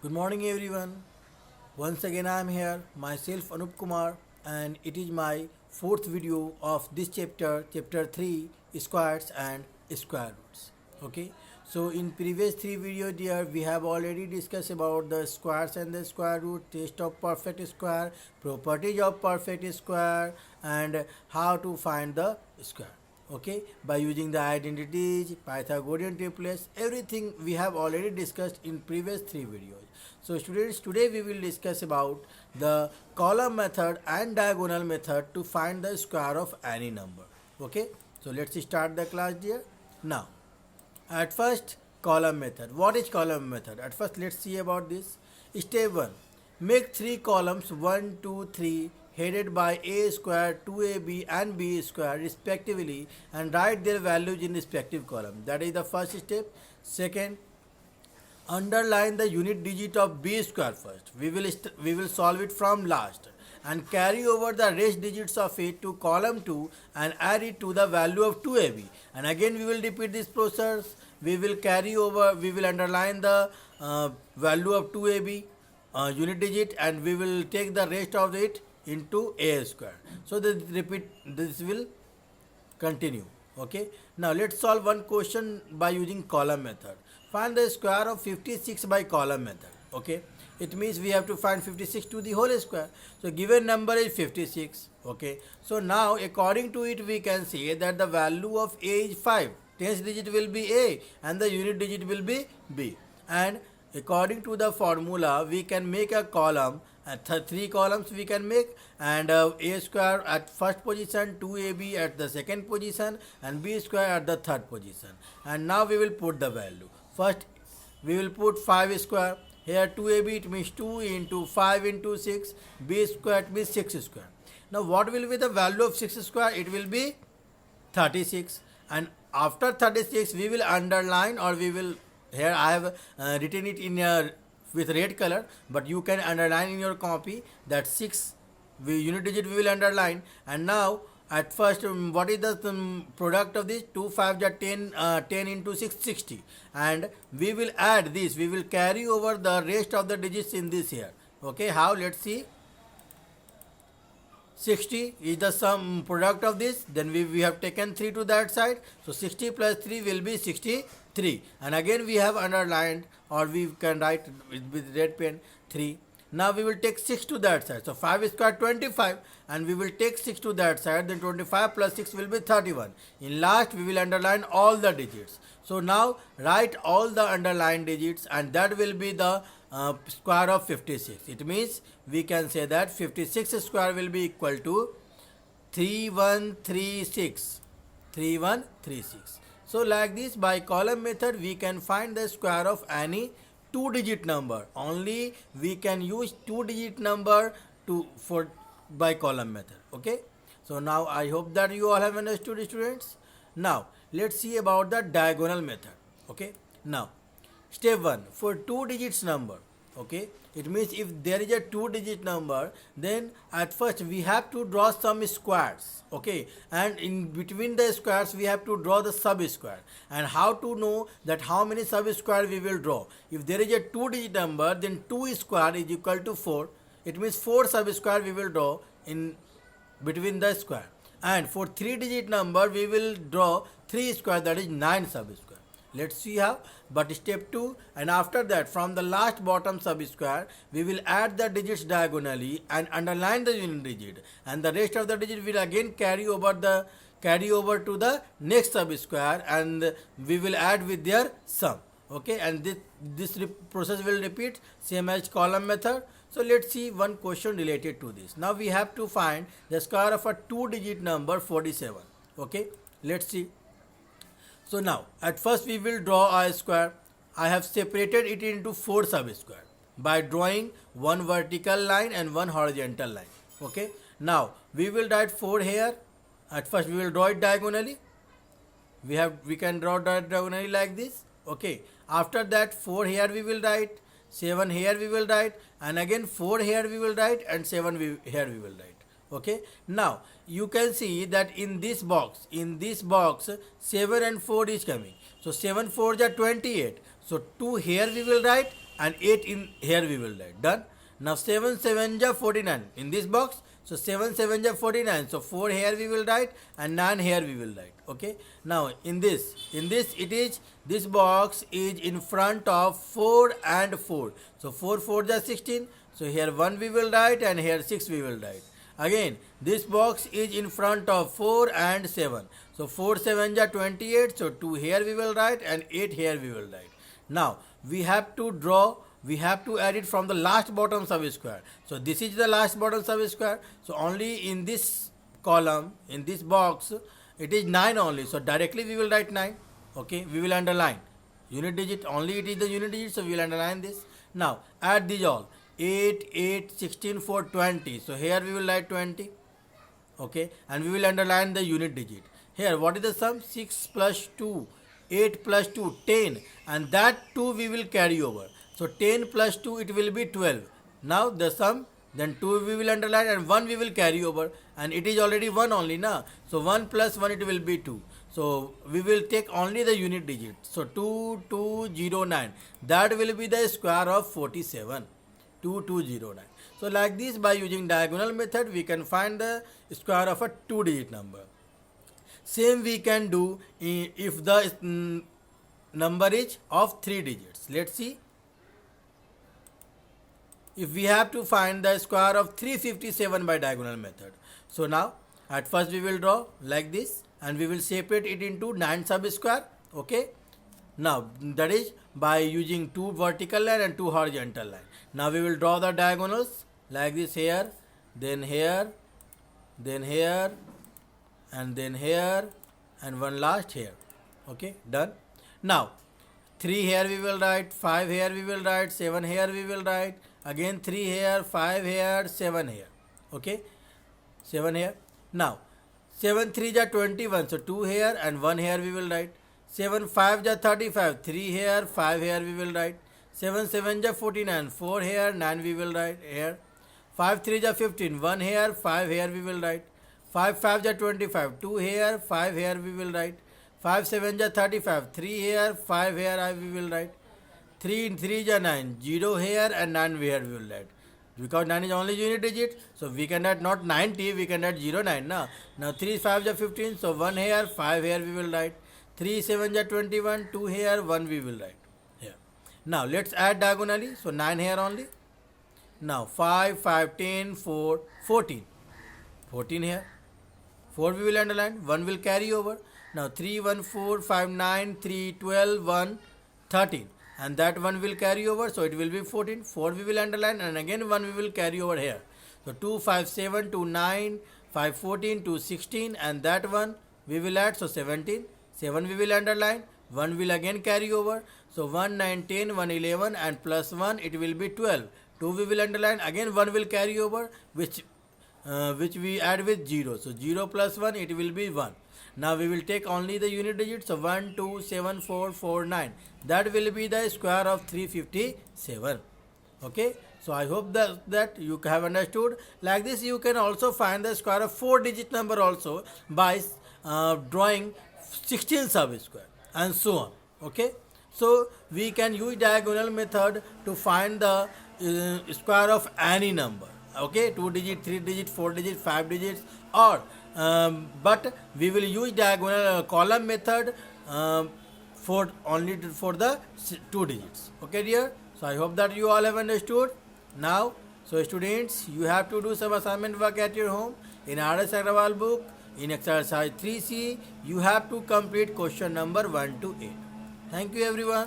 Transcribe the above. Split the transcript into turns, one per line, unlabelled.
Good morning, everyone. Once again, I am here, myself Anup Kumar, and it is my fourth video of this chapter, chapter 3 squares and square roots. Okay, so in previous three videos, dear, we have already discussed about the squares and the square root, test of perfect square, properties of perfect square, and how to find the square. Okay, by using the identities, Pythagorean triplets, everything we have already discussed in previous three videos. So students, today we will discuss about the column method and diagonal method to find the square of any number. Okay, so let's start the class, dear. Now, at first, column method. What is column method? At first, let's see about this. Step 1. Make three columns 1, 2, 3 headed by a square, 2ab and b square respectively and write their values in respective column. That is the first step. Second, underline the unit digit of b square first. We will solve it from last and carry over the rest digits of it to column 2 and add it to the value of 2ab, and again we will repeat this process. We will underline the value of 2ab unit digit, and we will take the rest of it into a square. So this will continue. Okay, now let's solve one question by using column method. Find the square of 56 by column method. Okay, it means we have to find 56 to the whole square. So given number is 56. Okay, so now according to it we can say that the value of a is 5, tens digit will be a and the unit digit will be b, and according to the formula we can make a column at three columns we can make, and a square at first position, 2ab at the second position, and b square at the third position. And now we will put the value. First we will put 5 square. Here 2ab it means 2 into 5 into 6, b square it means 6 square. Now what will be the value of 6 square? It will be 36, and after 36 we will underline, or we will, here I have written it in with red color, but you can underline in your copy that 6 unit digit we will underline. And now at first what is the product of this? 2 5 are 10, 10 into 6 60, and we will add this, we will carry over the rest of the digits in this here. Okay, how? Let's see. 60 is the sum product of this, then we have taken 3 to that side, so 60 plus 3 will be 63, and again we have underlined, or we can write with red pen 3. Now we will take 6 to that side, so 5 square 25, and we will take 6 to that side, then 25 plus 6 will be 31. In last we will underline all the digits. So now write all the underlined digits, and that will be the square of 56. It means we can say that 56 square will be equal to 3136. 3136. So like this, by column method we can find the square of any two digit number. Only we can use two digit number to for by column method. Okay, so now I hope that you all have understood, students. Now let's see about the diagonal method. Okay, now step 1, for two digits number. Okay, it means if there is a two digit number, then at first we have to draw some squares. Okay, and in between the squares we have to draw the sub square. And how to know that how many sub square we will draw? If there is a two digit number, then 2 square is equal to 4. It means 4 sub square we will draw in between the square. And for 3 digit number we will draw 3 square, that is 9 sub square. Let's see how. But step 2, and after that from the last bottom sub square we will add the digits diagonally and underline the unit digit, and the rest of the digit will again carry over to the next sub square, and we will add with their sum. Okay, and this process will repeat same as column method. So let's see one question related to this. Now we have to find the square of a two digit number 47. Okay, let's see. So now at first we will draw a square. I have separated it into 4 sub square by drawing one vertical line and one horizontal line. Okay, now we will write 4 here. At first we will draw it diagonally. We can draw that diagonally like this. Okay, after that 4 here we will write, 7 here we will write, and again 4 here we will write, and 7 here we will write. Okay, now you can see that in this box 7 and 4 is coming, so 7 4s are 28, so 2 here we will write and 8 in here we will write. Done. Now 7 7 ja 49 in this box. So 7 7 ja 49. So 4 here we will write and 9 here we will write. Okay. Now in this it is, this box is in front of 4 and 4. So 4 4 ja 16. So here 1 we will write and here 6 we will write. Again this box is in front of 4 and 7. So 4 7 ja 28. So 2 here we will write and 8 here we will write. Now we have to add it from the last bottom subsquare. So this is the last bottom subsquare. So only in this column, in this box, it is 9 only. So directly we will write 9. Okay, we will underline unit digit, only it is the unit digit, so we will underline this. Now add these all. 8 8 16 4 20. So here we will write 20. Okay, and we will underline the unit digit. Here what is the sum? 6 plus 2, 8 plus 2, 10, and that 2 we will carry over. So 10 plus 2 it will be 12. Now the sum, then 2 we will underline and 1 we will carry over, and it is already 1 only now. So 1 plus 1 it will be 2. So we will take only the unit digit. So 2209, that will be the square of 47. 2209. So like this, by using diagonal method we can find the square of a 2-digit number. Same we can do if the number is of 3 digits. Let's see. If we have to find the square of 357 by diagonal method. So now at first we will draw like this and we will separate it into 9 subsquare. Okay. Now that is by using 2 vertical line and 2 horizontal line. Now we will draw the diagonals like this, here, then here, then here, and then here, and one last here. Okay, done. Now 3 here we will write, 5 here we will write, 7 here we will write, again 3 here, 5 here, 7 here. Okay, 7 here. Now 7 3 ja 21, so 2 here and 1 here we will write. 7 5 ja 35, 3 here, 5 here we will write. 7 7 ja 49, 4 here, 9 we will write here. 5 3 ja 15, 1 here, 5 here we will write. 5 5 ja 25, 2 here, 5 here we will write. 5 7 ja 35, 3 here, 5 here we will write. 3 3 ja 9, 0 here and 9 here we will write. Because 9 is only unit digit, so we can write not 90, we can write 09 now. Now 3 5 ja 15, so 1 here, 5 here we will write. 3 7 ja 21, 2 here, 1 we will write. Now let's add diagonally. So 9 here only. Now 5, 5, 10, 4, 14. 14 here. 4 we will underline. 1 will carry over. Now 3, 1, 4, 5, 9, 3, 12, 1, 13. And that 1 will carry over. So it will be 14. 4 we will underline. And again 1 we will carry over here. So 2, 5, 7, 2, 9, 5, 14, 2, 16. And that 1 we will add. So 17. 7 we will underline. 1 will again carry over. So 1, 9, 10, 1, 11 and plus 1 it will be 12. 2 we will underline. Again 1 will carry over, which we add with 0. So 0 plus 1 it will be 1. Now we will take only the unit digits. So 1, 2, 7, 4, 4, 9. That will be the square of 357. Okay. So I hope that you have understood. Like this you can also find the square of 4-digit number also by drawing 16 subsquare and so on. Okay. So we can use diagonal method to find the square of any number. Okay, 2 digit, 3 digit, 4 digit, 5 digits, or but we will use diagonal column method for only for the 2 digits. Okay, dear. So I hope that you all have understood. Now, so students, you have to do some assignment work at your home. In R.S. Agrawal book, in exercise 3C, you have to complete question number 1 to 8. Thank you everyone.